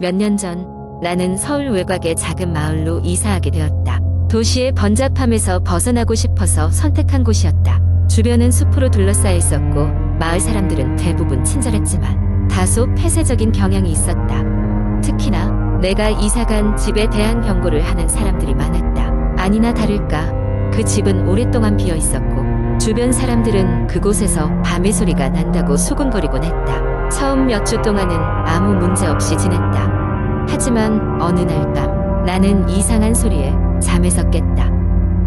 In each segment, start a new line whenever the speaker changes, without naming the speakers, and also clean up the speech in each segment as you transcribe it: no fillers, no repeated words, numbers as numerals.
몇 년 전 나는 서울 외곽의 작은 마을로 이사하게 되었다. 도시의 번잡함에서 벗어나고 싶어서 선택한 곳이었다. 주변은 숲으로 둘러싸여 있었고 마을 사람들은 대부분 친절했지만 다소 폐쇄적인 경향이 있었다. 특히나 내가 이사간 집에 대한 경고를 하는 사람들이 많았다. 아니나 다를까 그 집은 오랫동안 비어 있었고 주변 사람들은 그곳에서 밤의 소리가 난다고 수군거리곤 했다. 처음 몇 주 동안은 아무 문제 없이 지냈다. 하지만 어느 날 밤 나는 이상한 소리에 잠에서 깼다.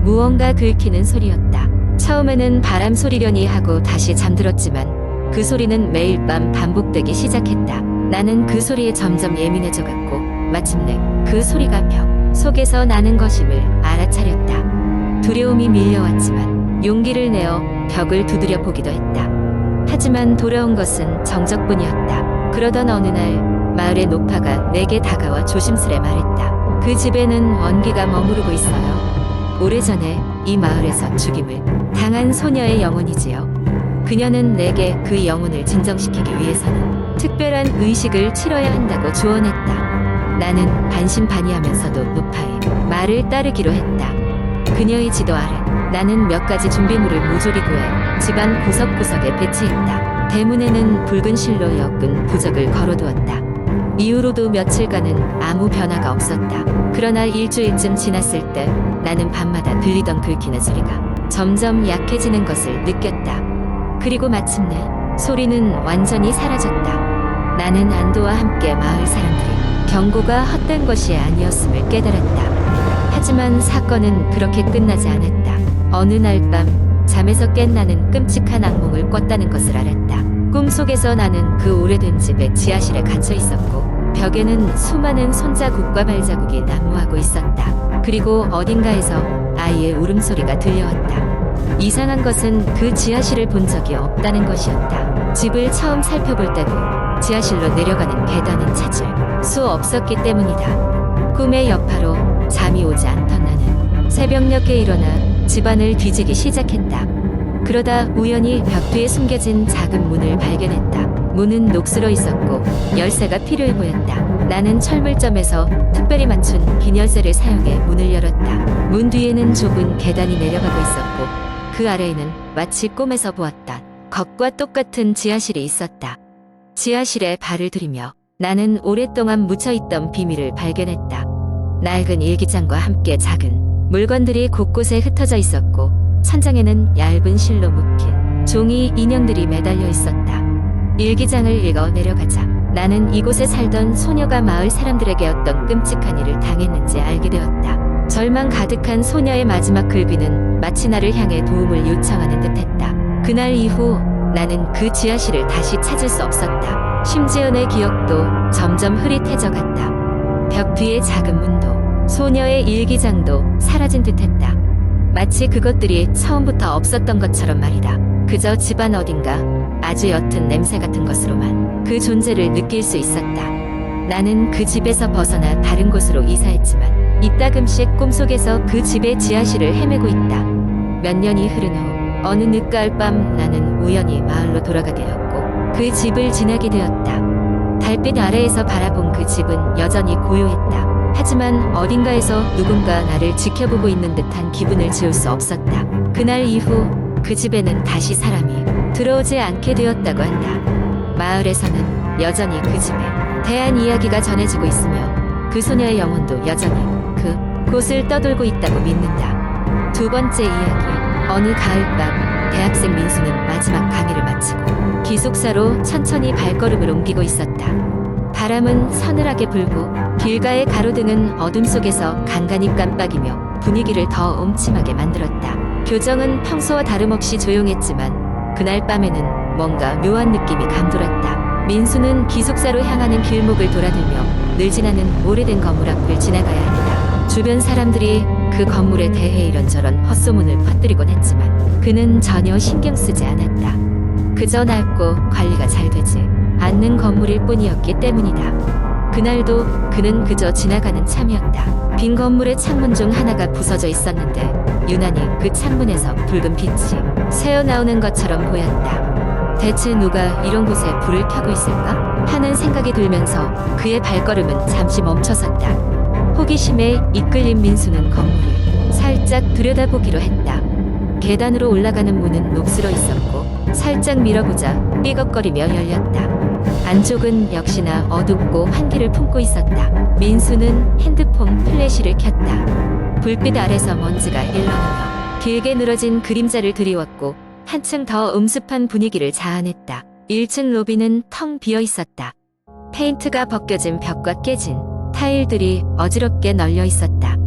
무언가 긁히는 소리였다. 처음에는 바람 소리려니 하고 다시 잠들었지만 그 소리는 매일 밤 반복되기 시작했다. 나는 그 소리에 점점 예민해져 갔고 마침내 그 소리가 벽 속에서 나는 것임을 알아차렸다. 두려움이 밀려왔지만 용기를 내어 벽을 두드려 보기도 했다. 하지만 돌아온 것은 정적뿐이었다. 그러던 어느 날 마을의 노파가 내게 다가와 조심스레 말했다. 그 집에는 원기가 머무르고 있어요. 오래전에 이 마을에서 죽임을 당한 소녀의 영혼이지요. 그녀는 내게 그 영혼을 진정시키기 위해서는 특별한 의식을 치러야 한다고 조언했다. 나는 반신반의하면서도 노파의 말을 따르기로 했다. 그녀의 지도 아래 나는 몇 가지 준비물을 모조리 구해 집안 구석구석에 배치했다. 대문에는 붉은 실로 엮은 부적을 걸어두었다. 이후로도 며칠간은 아무 변화가 없었다. 그러나 일주일쯤 지났을 때 나는 밤마다 들리던 긁히는 소리가 점점 약해지는 것을 느꼈다. 그리고 마침내 소리는 완전히 사라졌다. 나는 안도와 함께 마을 사람들이 경고가 헛된 것이 아니었음을 깨달았다. 하지만 사건은 그렇게 끝나지 않았다. 어느 날 밤 잠에서 깬 나는 끔찍한 악몽을 꿨다는 것을 알았다. 꿈속에서 나는 그 오래된 집의 지하실에 갇혀 있었고 벽에는 수많은 손자국과 발자국이 난무하고 있었다. 그리고 어딘가에서 아이의 울음소리가 들려왔다. 이상한 것은 그 지하실을 본 적이 없다는 것이었다. 집을 처음 살펴볼 때도 지하실로 내려가는 계단은 찾을 수 없었기 때문이다. 꿈의 여파로 잠이 오지 않던 나는 새벽녘에 일어나 집안을 뒤지기 시작했다. 그러다 우연히 벽 뒤에 숨겨진 작은 문을 발견했다. 문은 녹슬어 있었고 열쇠가 필요해 보였다. 나는 철물점에서 특별히 맞춘 긴 열쇠를 사용해 문을 열었다. 문 뒤에는 좁은 계단이 내려가고 있었고 그 아래에는 마치 꿈에서 보았던 것과 똑같은 지하실이 있었다. 지하실에 발을 들이며 나는 오랫동안 묻혀있던 비밀을 발견했다. 낡은 일기장과 함께 작은 물건들이 곳곳에 흩어져 있었고 천장에는 얇은 실로 묶인 종이 인형들이 매달려 있었다. 일기장을 읽어 내려가자 나는 이곳에 살던 소녀가 마을 사람들에게 어떤 끔찍한 일을 당했는지 알게 되었다. 절망 가득한 소녀의 마지막 글귀는 마치 나를 향해 도움을 요청하는 듯했다. 그날 이후 나는 그 지하실을 다시 찾을 수 없었다. 심지어 내 기억도 점점 흐릿해져 갔다. 벽 뒤의 작은 문도 소녀의 일기장도 사라진 듯했다. 마치 그것들이 처음부터 없었던 것처럼 말이다. 그저 집안 어딘가 아주 옅은 냄새 같은 것으로만 그 존재를 느낄 수 있었다. 나는 그 집에서 벗어나 다른 곳으로 이사했지만 이따금씩 꿈속에서 그 집의 지하실을 헤매고 있다. 몇 년이 흐른 후 어느 늦가을 밤 나는 우연히 마을로 돌아가게 되었고 그 집을 지나게 되었다. 달빛 아래에서 바라본 그 집은 여전히 고요했다. 하지만 어딘가에서 누군가 나를 지켜보고 있는 듯한 기분을 지울 수 없었다. 그날 이후 그 집에는 다시 사람이 들어오지 않게 되었다고 한다. 마을에서는 여전히 그 집에 대한 이야기가 전해지고 있으며 그 소녀의 영혼도 여전히 그 곳을 떠돌고 있다고 믿는다. 두 번째 이야기. 어느 가을밤 대학생 민수는 마지막 강의를 마치고 기숙사로 천천히 발걸음을 옮기고 있었다. 바람은 서늘하게 불고 길가의 가로등은 어둠 속에서 간간히 깜빡이며 분위기를 더 음침하게 만들었다. 교정은 평소와 다름없이 조용했지만 그날 밤에는 뭔가 묘한 느낌이 감돌았다. 민수는 기숙사로 향하는 길목을 돌아들며 늘 지나는 오래된 건물 앞을 지나가야 했다. 주변 사람들이 그 건물에 대해 이런저런 헛소문을 퍼뜨리곤 했지만 그는 전혀 신경 쓰지 않았다. 그저 낡고 관리가 잘 되지 않는 건물일 뿐이었기 때문이다. 그날도 그는 그저 지나가는 참이었다. 빈 건물의 창문 중 하나가 부서져 있었는데 유난히 그 창문에서 붉은 빛이 새어나오는 것처럼 보였다. 대체 누가 이런 곳에 불을 켜고 있을까? 하는 생각이 들면서 그의 발걸음은 잠시 멈춰섰다. 호기심에 이끌린 민수는 건물을 살짝 들여다보기로 했다. 계단으로 올라가는 문은 녹슬어 있었고 살짝 밀어보자 삐걱거리며 열렸다. 안쪽은 역시나 어둡고 환기를 품고 있었다. 민수는 핸드폰 플래시를 켰다. 불빛 아래서 먼지가 일렁이며 길게 늘어진 그림자를 드리웠고 한층 더 음습한 분위기를 자아냈다. 1층 로비는 텅 비어 있었다. 페인트가 벗겨진 벽과 깨진 타일들이 어지럽게 널려 있었다.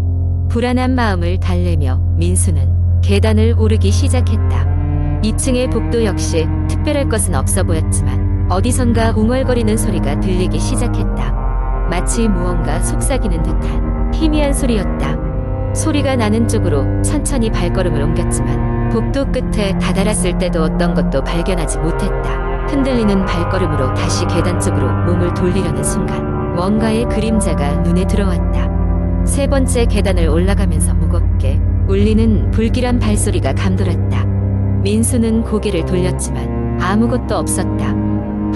불안한 마음을 달래며 민수는 계단을 오르기 시작했다. 2층의 복도 역시 특별할 것은 없어 보였지만 어디선가 웅얼거리는 소리가 들리기 시작했다. 마치 무언가 속삭이는 듯한 희미한 소리였다. 소리가 나는 쪽으로 천천히 발걸음을 옮겼지만 복도 끝에 다다랐을 때도 어떤 것도 발견하지 못했다. 흔들리는 발걸음으로 다시 계단 쪽으로 몸을 돌리려는 순간 뭔가의 그림자가 눈에 들어왔다. 세 번째 계단을 올라가면서 무겁게 울리는 불길한 발소리가 감돌았다. 민수는 고개를 돌렸지만 아무것도 없었다.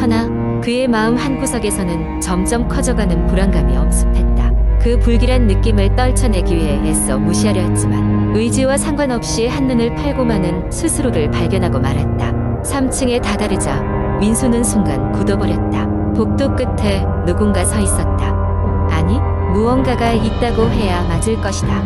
허나 그의 마음 한구석에서는 점점 커져가는 불안감이 엄습했다. 그 불길한 느낌을 떨쳐내기 위해 애써 무시하려 했지만 의지와 상관없이 한눈을 팔고 마는 스스로를 발견하고 말았다. 3층에 다다르자 민수는 순간 굳어버렸다. 복도 끝에 누군가 서 있었다. 아니, 무언가가 있다고 해야 맞을 것이다.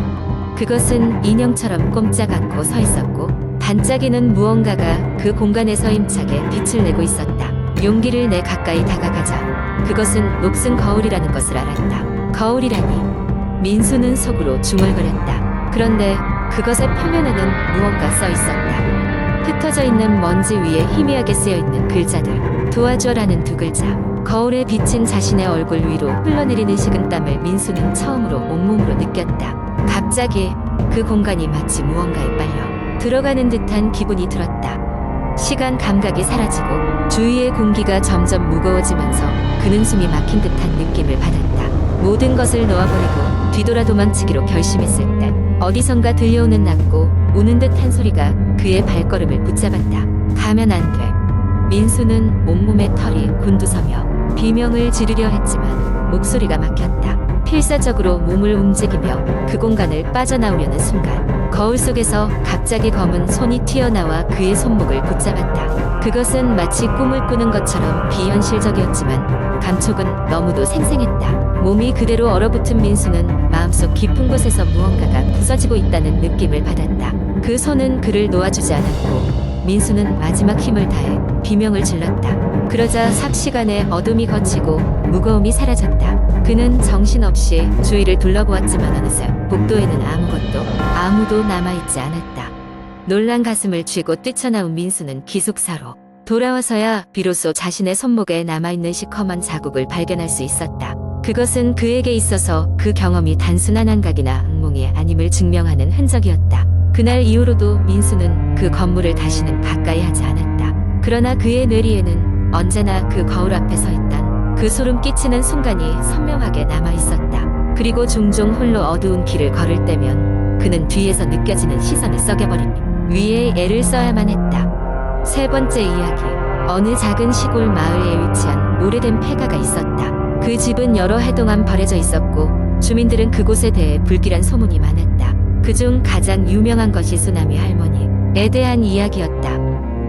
그것은 인형처럼 꼼짝 않고 서 있었고 반짝이는 무언가가 그 공간에서 힘차게 빛을 내고 있었다. 용기를 내 가까이 다가가자 그것은 녹슨 거울이라는 것을 알았다. 거울이라니. 민수는 속으로 중얼거렸다. 그런데 그것의 표면에는 무언가 써 있었다. 흩어져 있는 먼지 위에 희미하게 쓰여 있는 글자들. 도와줘라는 두 글자. 거울에 비친 자신의 얼굴 위로 흘러내리는 식은땀을 민수는 처음으로 온몸으로 느꼈다. 갑자기 그 공간이 마치 무언가에 빨려 들어가는 듯한 기분이 들었다. 시간 감각이 사라지고 주위의 공기가 점점 무거워지면서 그는 숨이 막힌 듯한 느낌을 받았다. 모든 것을 놓아버리고 뒤돌아 도망치기로 결심했을 때 어디선가 들려오는 낮고 우는 듯한 소리가 그의 발걸음을 붙잡았다. 가면 안 돼. 민수는 온몸에 털이 곤두서며 비명을 지르려 했지만 목소리가 막혔다. 필사적으로 몸을 움직이며 그 공간을 빠져나오려는 순간 거울 속에서 갑자기 검은 손이 튀어나와 그의 손목을 붙잡았다. 그것은 마치 꿈을 꾸는 것처럼 비현실적이었지만 감촉은 너무도 생생했다. 몸이 그대로 얼어붙은 민수는 마음속 깊은 곳에서 무언가가 부서지고 있다는 느낌을 받았다. 그 손은 그를 놓아주지 않았고 민수는 마지막 힘을 다해 비명을 질렀다. 그러자 삽시간에 어둠이 걷히고 무거움이 사라졌다. 그는 정신없이 주위를 둘러보았지만 어느새 복도에는 아무도 남아있지 않았다. 놀란 가슴을 쥐고 뛰쳐나온 민수는 기숙사로 돌아와서야 비로소 자신의 손목에 남아있는 시커먼 자국을 발견할 수 있었다. 그것은 그에게 있어서 그 경험이 단순한 환각이나 악몽이 아님을 증명하는 흔적이었다. 그날 이후로도 민수는 그 건물을 다시는 가까이 하지 않았다. 그러나 그의 뇌리에는 언제나 그 거울 앞에 서 있던 그 소름 끼치는 순간이 선명하게 남아있었다. 그리고 종종 홀로 어두운 길을 걸을 때면 그는 뒤에서 느껴지는 시선을 썩여버리니 위에 애를 써야만 했다. 세 번째 이야기. 어느 작은 시골 마을에 위치한 오래된 폐가가 있었다. 그 집은 여러 해 동안 버려져 있었고 주민들은 그곳에 대해 불길한 소문이 많았다. 그중 가장 유명한 것이 수나미 할머니에 대한 이야기였다.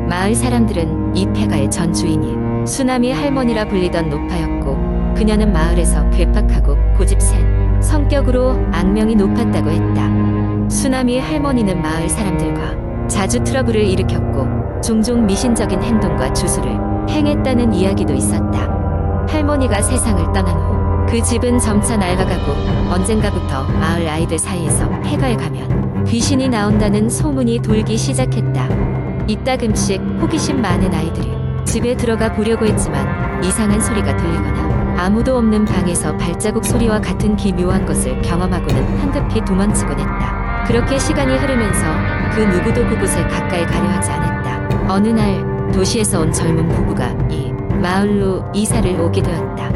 마을 사람들은 이 폐가의 전 주인이 수나미 할머니라 불리던 노파였고 그녀는 마을에서 괴팍하고 고집센 성격으로 악명이 높았다고 했다. 수나미 할머니는 마을 사람들과 자주 트러블을 일으켰고 종종 미신적인 행동과 주술을 행했다는 이야기도 있었다. 할머니가 세상을 떠난 후 그 집은 점차 낡아가고 언젠가부터 마을 아이들 사이에서 폐가에 가면 귀신이 나온다는 소문이 돌기 시작했다. 이따금씩 호기심 많은 아이들이 집에 들어가 보려고 했지만 이상한 소리가 들리거나 아무도 없는 방에서 발자국 소리와 같은 기묘한 것을 경험하고는 황급히 도망치곤 했다. 그렇게 시간이 흐르면서 그 누구도 그곳에 가까이 가려 하지 않았다. 어느 날 도시에서 온 젊은 부부가 이 마을로 이사를 오게 되었다.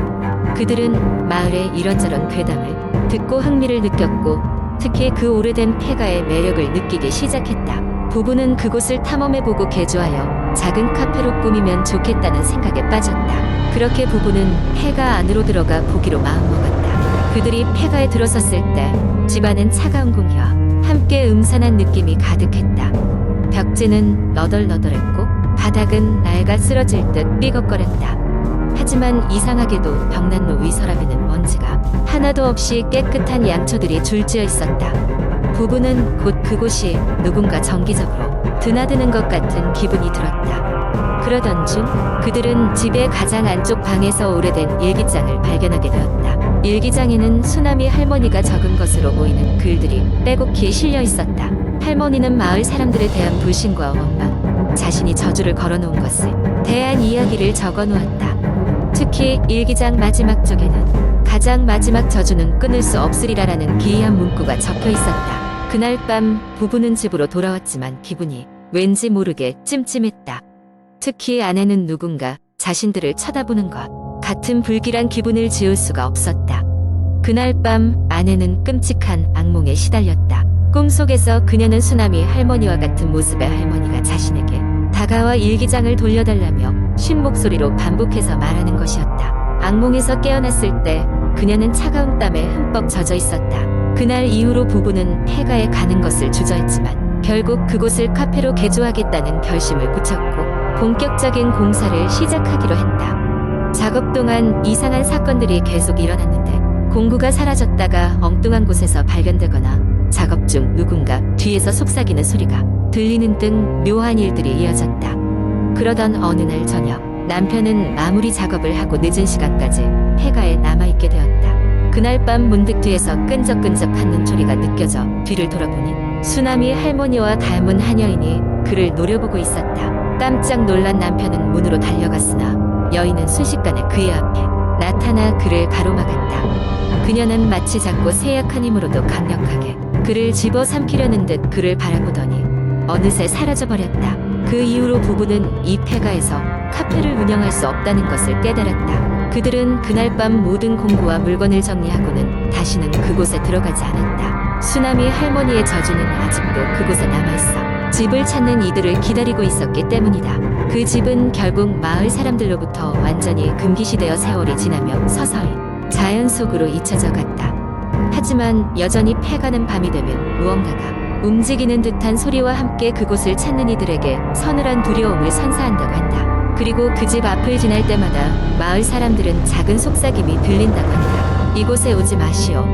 그들은 마을의 이런저런 괴담을 듣고 흥미를 느꼈고 특히 그 오래된 폐가의 매력을 느끼기 시작했다. 부부는 그곳을 탐험해보고 개조하여 작은 카페로 꾸미면 좋겠다는 생각에 빠졌다. 그렇게 부부는 폐가 안으로 들어가 보기로 마음먹었다. 그들이 폐가에 들어섰을 때 집안은 차가운 공기와 함께 음산한 느낌이 가득했다. 벽지는 너덜너덜했고 바닥은 낡아 쓰러질 듯 삐걱거렸다. 하지만 이상하게도 벽난로 위 서랍에는 먼지가 하나도 없이 깨끗한 양초들이 줄지어 있었다. 부부는 곧 그곳이 누군가 정기적으로 드나드는 것 같은 기분이 들었다. 그러던 중 그들은 집의 가장 안쪽 방에서 오래된 일기장을 발견하게 되었다. 일기장에는 수나미 할머니가 적은 것으로 보이는 글들이 빼곡히 실려 있었다. 할머니는 마을 사람들에 대한 불신과 원망, 자신이 저주를 걸어놓은 것에 대한 이야기를 적어 놓았다. 특히 일기장 마지막 쪽에는 가장 마지막 저주는 끊을 수 없으리라라는 기이한 문구가 적혀 있었다. 그날 밤 부부는 집으로 돌아왔지만 기분이 왠지 모르게 찜찜했다. 특히 아내는 누군가 자신들을 쳐다보는 것 같은 불길한 기분을 지울 수가 없었다. 그날 밤 아내는 끔찍한 악몽에 시달렸다. 꿈속에서 그녀는 수나미 할머니와 같은 모습의 할머니가 자신에게 다가와 일기장을 돌려달라며 쉰 목소리로 반복해서 말하는 것이었다. 악몽에서 깨어났을 때 그녀는 차가운 땀에 흠뻑 젖어 있었다. 그날 이후로 부부는 폐가에 가는 것을 주저했지만 결국 그곳을 카페로 개조하겠다는 결심을 굳혔고 본격적인 공사를 시작하기로 했다. 작업 동안 이상한 사건들이 계속 일어났는데 공구가 사라졌다가 엉뚱한 곳에서 발견되거나 작업 중 누군가 뒤에서 속삭이는 소리가 들리는 등 묘한 일들이 이어졌다. 그러던 어느 날 저녁 남편은 마무리 작업을 하고 늦은 시간까지 폐가에 남아있게 되었다. 그날 밤 문득 뒤에서 끈적끈적한 눈초리가 느껴져 뒤를 돌아보니 수나미 할머니와 닮은 한 여인이 그를 노려보고 있었다. 깜짝 놀란 남편은 문으로 달려갔으나 여인은 순식간에 그의 앞에 나타나 그를 가로막았다. 그녀는 마치 작고 세약한 힘으로도 강력하게 그를 집어삼키려는 듯 그를 바라보더니 어느새 사라져버렸다. 그 이후로 부부는 이 폐가에서 카페를 운영할 수 없다는 것을 깨달았다. 그들은 그날 밤 모든 공구와 물건을 정리하고는 다시는 그곳에 들어가지 않았다. 수나미 할머니의 저주는 아직도 그곳에 남아있어 집을 찾는 이들을 기다리고 있었기 때문이다. 그 집은 결국 마을 사람들로부터 완전히 금기시되어 세월이 지나며 서서히 자연 속으로 잊혀져 갔다. 하지만 여전히 폐가는 밤이 되면 무언가가 움직이는 듯한 소리와 함께 그곳을 찾는 이들에게 서늘한 두려움을 선사한다고 한다. 그리고 그 집 앞을 지날 때마다 마을 사람들은 작은 속삭임이 들린다고 한다. 이곳에 오지 마시오.